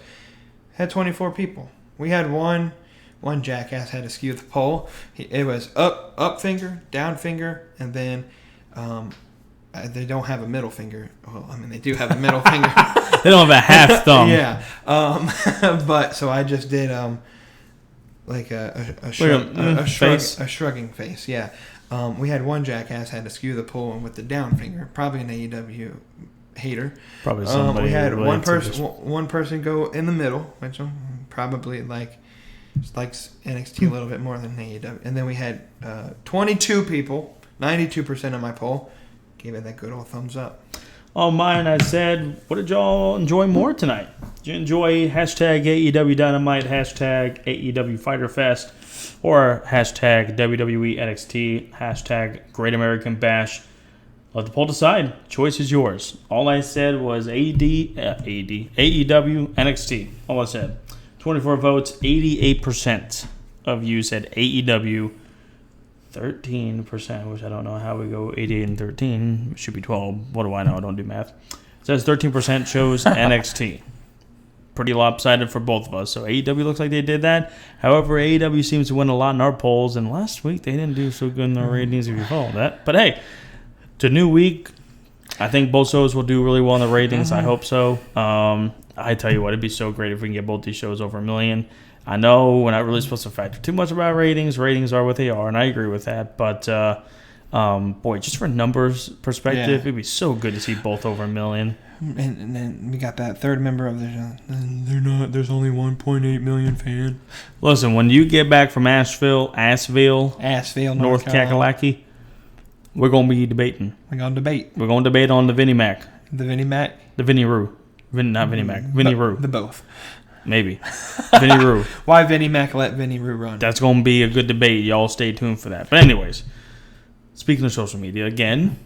B: Had 24 people. We had one jackass had to skew the poll. It was up finger, down finger, and then they don't have a middle finger. Well, I mean, they do have a middle finger.
A: They don't have a half thumb.
B: Yeah. But so I just did like a shrugging face. Yeah. We had one jackass had to skew the poll with the down finger. Probably an AEW hater.
A: Probably somebody.
B: We had one person go in the middle, which probably likes NXT a little bit more than AEW. And then we had 22 people, 92% of my poll, gave it that good old thumbs up.
A: On mine, I said, what did y'all enjoy more tonight? Did you enjoy hashtag AEW Dynamite, hashtag AEW Fighter Fest, or hashtag WWE NXT, hashtag Great American Bash? Let the poll decide. Choice is yours. All I said was AEW NXT. All I said. 24 votes, 88% of you said AEW. 13%, which I don't know how we go 88 and 13. It should be 12. What do I know? I don't do math. It says 13% chose NXT. Pretty lopsided for both of us. So AEW looks like they did that. However, AEW seems to win a lot in our polls, and last week they didn't do so good in their ratings if you follow that. But hey, it's a new week. I think both shows will do really well in the ratings. I hope so. I tell you what, it'd be so great if we can get both these shows over 1 million. I know we're not really supposed to factor too much about ratings. Ratings are what they are, and I agree with that. But, boy, just for numbers perspective, it'd be so good to see both over 1 million.
B: And then we got that third member of the show. There's only 1.8 million fans.
A: Listen, when you get back from Asheville, North Kakalaki, we're going to be debating.
B: We're going to debate.
A: We're going to debate on the Vinnie Mac.
B: The Vinnie Mac?
A: The Vinnie Roo. Not Vinnie Mac. Vinnie Roo.
B: The both.
A: Maybe. Vinnie Roo.
B: Why Vinnie Mac let Vinnie Roo run?
A: That's going to be a good debate. Y'all stay tuned for that. But anyways, speaking of social media, again.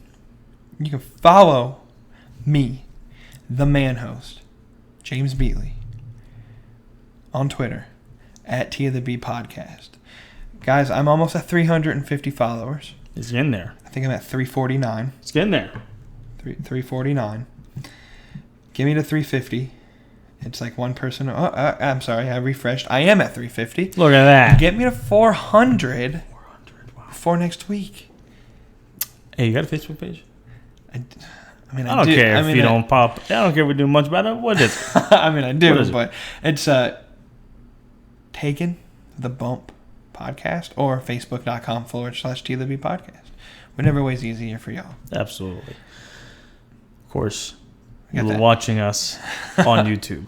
B: You can follow me, the man host, James Beatley, on Twitter, at TheB Podcast. Guys, I'm almost at 350 followers.
A: It's getting there.
B: I think I'm at 349.
A: It's getting there.
B: 349. Give me to 350. It's like one person. Oh, I'm sorry, I refreshed. I am at 350.
A: Look at that.
B: Get me to 400. 400. Wow. For next week.
A: Hey, you got a Facebook page?
B: I
A: don't care if you don't pop. I don't care if we do much better. What is it?
B: I mean, I do, but it's Takin, the Bump Podcast, or facebook.com/TheB Podcast. Whatever way's easier for y'all.
A: Absolutely. Of course. You're watching us on YouTube.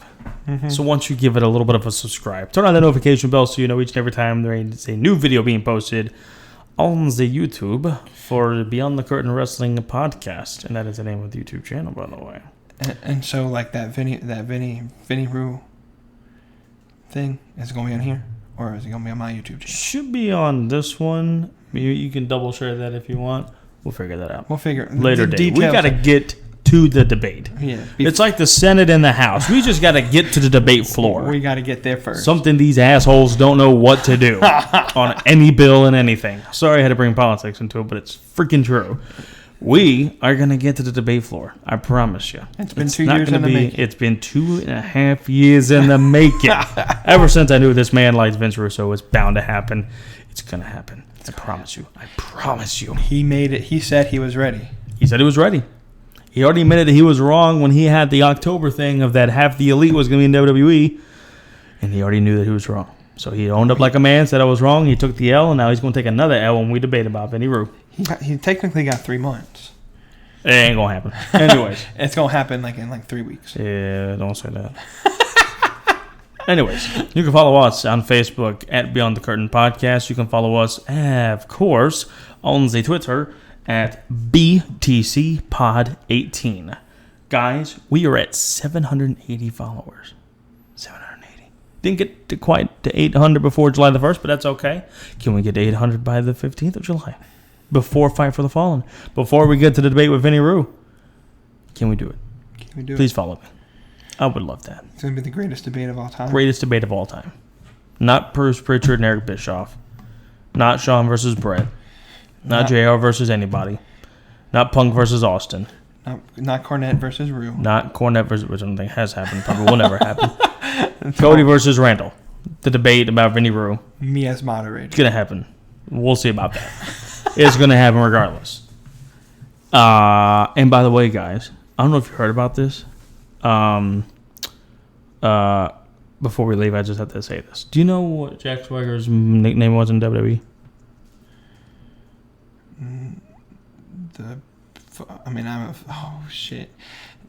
A: So once you give it a little bit of a subscribe, turn on the notification bell so you know each and every time there is a new video being posted on the YouTube for Beyond the Curtain Wrestling Podcast. And that is the name of the YouTube channel, by the way.
B: And so like that Vinnie Roo thing, is it going to be on here? Or is it going to be on my YouTube channel?
A: Should be on this one. You can double share that if you want. We'll figure that out.
B: We'll figure
A: later date. We got to get to the debate.
B: Yeah,
A: it's like the Senate and the House. We just got to get to the debate floor.
B: We got to get there first.
A: Something these assholes don't know what to do on any bill and anything. Sorry I had to bring politics into it, but it's freaking true. We are going to get to the debate floor. I promise you.
B: It's been 2 years in the making.
A: It's been 2.5 years in the making. Ever since I knew this man likes Vince Russo, it's bound to happen. It's going to happen. I promise you. I promise you.
B: He made it. He said he was ready.
A: He said he was ready. He already admitted that he was wrong when he had the October thing of that half the elite was going to be in WWE. And he already knew that he was wrong. So he owned up like a man, said I was wrong. He took the L, and now he's going to take another L when we debate about Vinnie Roo.
B: He technically got 3 months.
A: It ain't going to happen. Anyways.
B: It's going to happen in 3 weeks.
A: Yeah, don't say that. Anyways, you can follow us on Facebook at Beyond the Curtain Podcast. You can follow us, of course, on the Twitter at BtheC Pod 18. Guys, we are at 780 followers. 780. Didn't get to quite to 800 before July the 1st, but that's okay. Can we get to 800 by the 15th of July? Before Fight for the Fallen. Before we get to the debate with Vinny Rue. Can we do it?
B: Can we do
A: Please
B: it?
A: follow me. I would love that.
B: It's going to be the greatest debate of all time.
A: Greatest debate of all time. Not Bruce Pritchard and Eric Bischoff. Not Sean versus Brett. Not JR versus anybody. Not Punk versus Austin.
B: Not Cornette versus Rue.
A: Not Cornette versus, which I don't think has happened. Probably will never happen. Cody versus Randall. The debate about Vinny Rue.
B: Me as moderator.
A: It's going to happen. We'll see about that. It's going to happen regardless. And by the way, guys, I don't know if you heard about this. Before we leave, I just have to say this. Do you know what Jack Swagger's nickname was in WWE?
B: Oh, shit.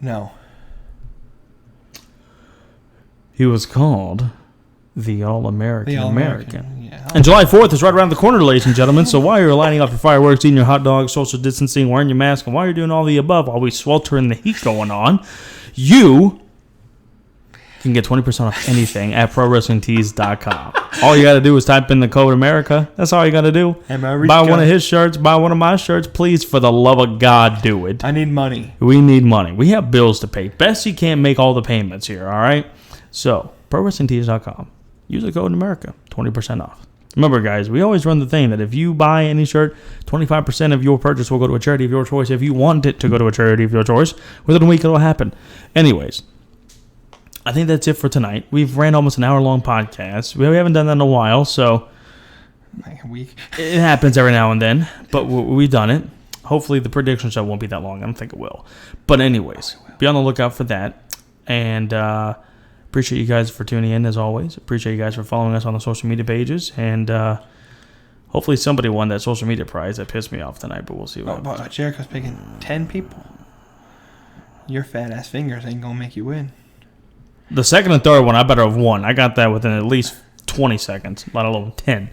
B: No.
A: He was called the All-American American.
B: Yeah.
A: And July 4th is right around the corner, ladies and gentlemen. So while you're lining up your fireworks, eating your hot dogs, social distancing, wearing your mask, and while you're doing all the above, while we swelter in the heat going on, you can get 20% off anything at ProWrestlingTees.com. All you got to do is type in the code America. That's all you got to do. Buy one of his shirts. Buy one of my shirts. Please, for the love of God, do it.
B: I need money.
A: We need money. We have bills to pay. BtheC can't make all the payments here, all right? So, ProWrestlingTees.com. Use the code America. 20% off. Remember, guys, we always run the thing that if you buy any shirt, 25% of your purchase will go to a charity of your choice. If you want it to go to a charity of your choice, within a week it'll happen. Anyways, I think that's it for tonight. We've ran almost an hour-long podcast. We haven't done that in a while, so
B: like a week.
A: It happens every now and then, but we've done it. Hopefully the prediction show won't be that long. I don't think it will. But anyways, be on the lookout for that. And appreciate you guys for tuning in, as always. Appreciate you guys for following us on the social media pages. And hopefully somebody won that social media prize. That pissed me off tonight, but we'll see what happens.
B: Jericho's picking 10 people. Your fat-ass fingers ain't going to make you win.
A: The second and third one, I better have won. I got that within at least 20 seconds, let alone 10.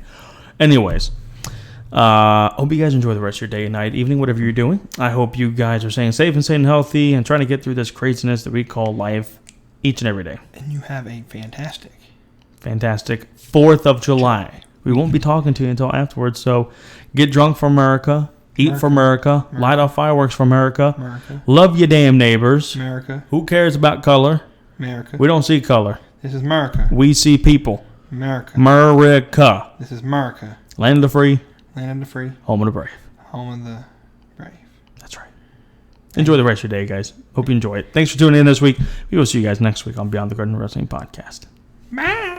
A: Anyways, hope you guys enjoy the rest of your day, night, evening, whatever you're doing. I hope you guys are staying safe and staying healthy and trying to get through this craziness that we call life each and every day.
B: And you have a fantastic
A: 4th of July. We won't be talking to you until afterwards, so get drunk for America. Eat for America. Light off fireworks for America. Love your damn neighbors.
B: America.
A: Who cares about color?
B: America.
A: We don't see color.
B: This is America.
A: We see people.
B: America.
A: America.
B: This is America.
A: Land of the free.
B: Land of the free.
A: Home of the brave.
B: Home of the brave.
A: That's right. Enjoy the rest of your day, guys. Hope you enjoy it. Thanks for tuning in this week. We will see you guys next week on Beyond the Garden Wrestling Podcast.
B: Bye.